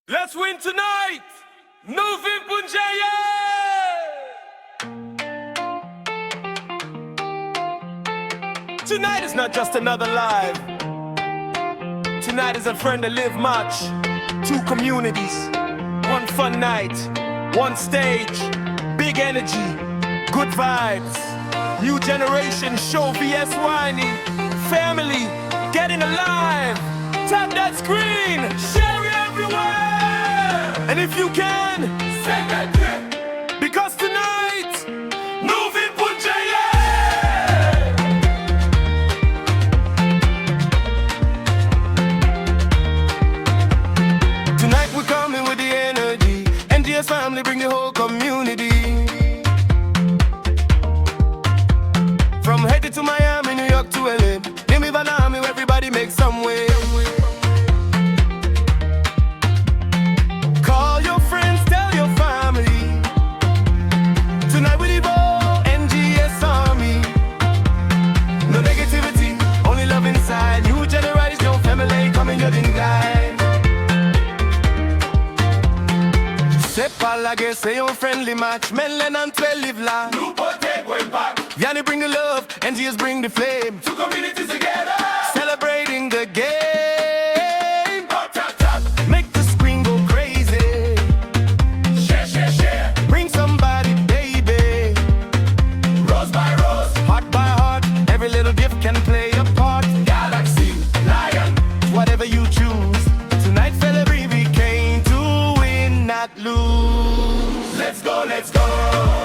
Let's win tonight! Novim Punjaye! Tonight is not just another live. Tonight is a friend to live much. Two communities, one fun night, one stage, big energy, good vibes. New generation show vs WIANI. Family, getting alive. Tap that screen, share it everywhere. And if you can, send that clip. Because tonight, Novim Punjaye. Tonight we're coming with the energy. NGS family, bring the whole community. From Haiti to Miami, New York to LA, Nimi Vanami, everybody make some way. Call your friends, tell your family. Tonight we evolve, NGS Army. No negativity, only love inside. New generation, family, coming your guide. C'est pas lagè, c'est un friendly match. Genyen, antre, live la. New pote, going back. WIANI bring the love, NGS bring the flame. Two communities together, celebrating the game. Tap, tap. Make the screen go crazy. Share, share, share. Bring somebody, baby. Rose by rose, heart by heart. Every little gift can play a part. Galaxy, lion, whatever you choose. Tonight, celebrate, we came to win, not lose. Let's go, let's go,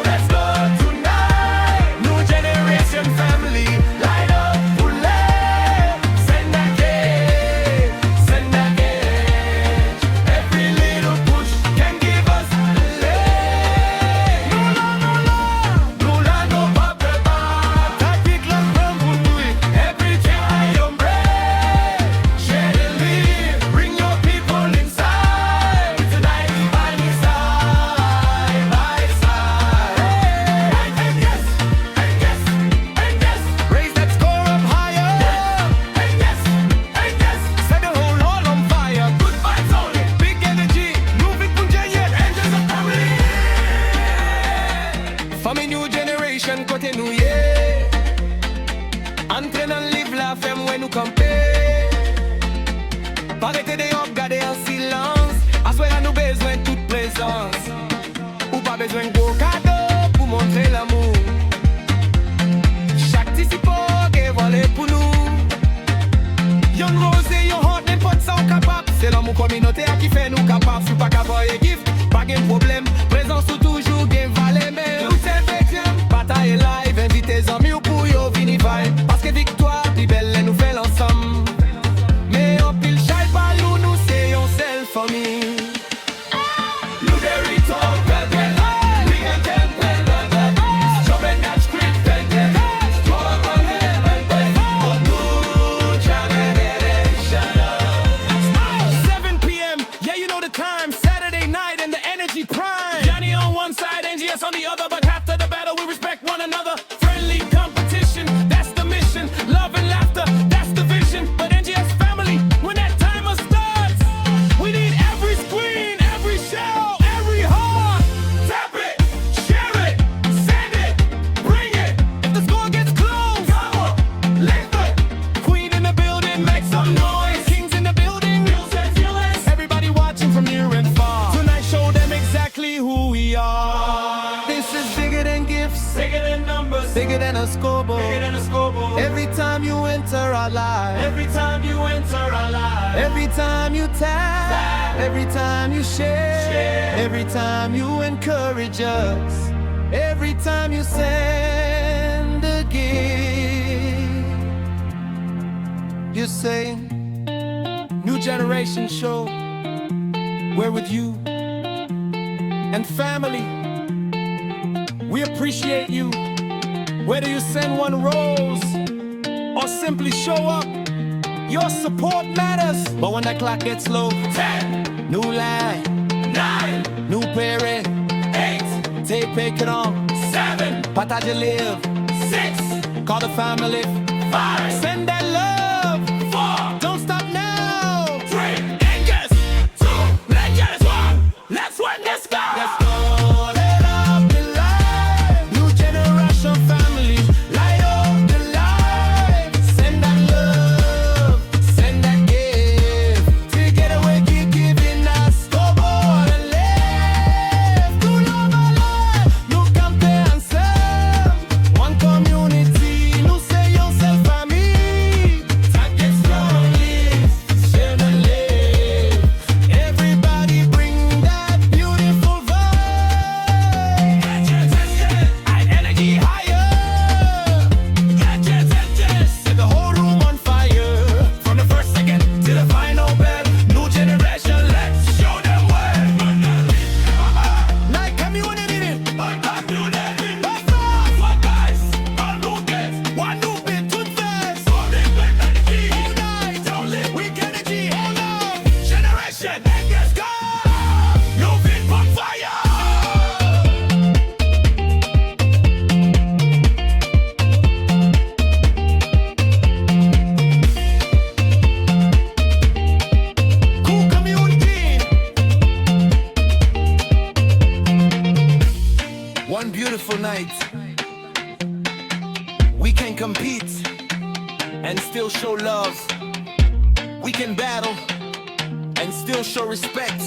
let's go tonight. New generation family, light up, pull it. Send that gate, send that gate. Every little push can give us a leg. No la, no pape bar. Tactic la bambouille. Every time break. Share the lead, bring your people inside. Tonight, WIANI side by side. And yes, and yes, and yes. Raise that score up higher. And yes, set the whole hall on fire. Good vibes only, big energy. Novim Punjaye, angels of family. For me new generation, côté nous yeah. Antre nan live la femme when nous camper. Paraît que des hommes gardés en silence. Assoir à nous besoin de toute présence. Ou pas besoin de gros cadeaux pour montrer l'amour. Chaque tisipo est volé pour nous. Yon rose, yon heart, n'importe ça on capable. C'est l'amour communautaire qui fait nous capables. Si pas capable et gift, pas de problème. Présence ou toujours bien valé mais tout est vécu. Bataille live, invitez amis ou pour yo vini vibe. Parce que victoire, plus belle, elle nous fait l'ensemble. Mais en pile shy par nous c'est yon seul famille. Nous dérito, belle, we can tell, belle. Jump and catch, quick, belle. Throw up on him, belle. For new generation. 7 p.m., yeah you know the time. Saturday night and the energy prime. WIANI on one side, NGS on the other. But after the battle we respect one another. Friendly competition, that's the mission. Love and laughter, that's the vision. But NGS family, when that timer starts, we need every screen, every shell, every heart. Tap it, share it, send it, bring it. If the score gets close, come on, lift it. Queen in the building, make some noise. Kings in the building, fearless. Everybody watching from near and far. Tonight show them exactly who we are. This is bigger than gifts, bigger than numbers, bigger than a scoreboard. Every time you enter our life, every time you enter our life, every time you tap, every time you share, every time you encourage us, every time you send a gift, you're saying, new generation show, we're with you, and family, we appreciate you. Whether you send one rose or simply show up, your support matters. But when the clock gets low, 10, new line, 9, new parent, 8, take it on, 7, partage live, 6, call the family, 5, send that love, 4, don't stop now, 3, and yes, 2, let yes. Yo vin pot fire. Cool community. One beautiful night, we can compete and still show love. We can battle and still show respect.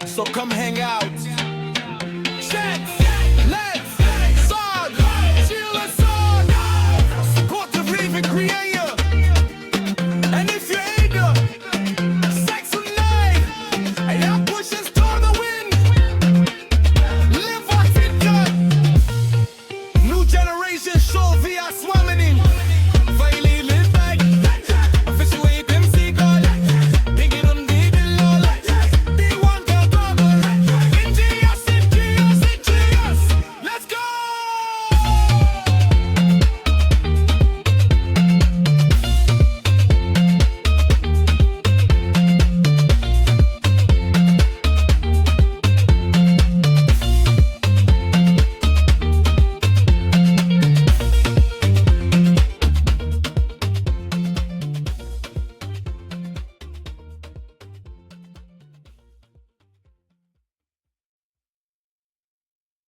So come hang out. Chant, let's song, chill a song. Support the rave and create.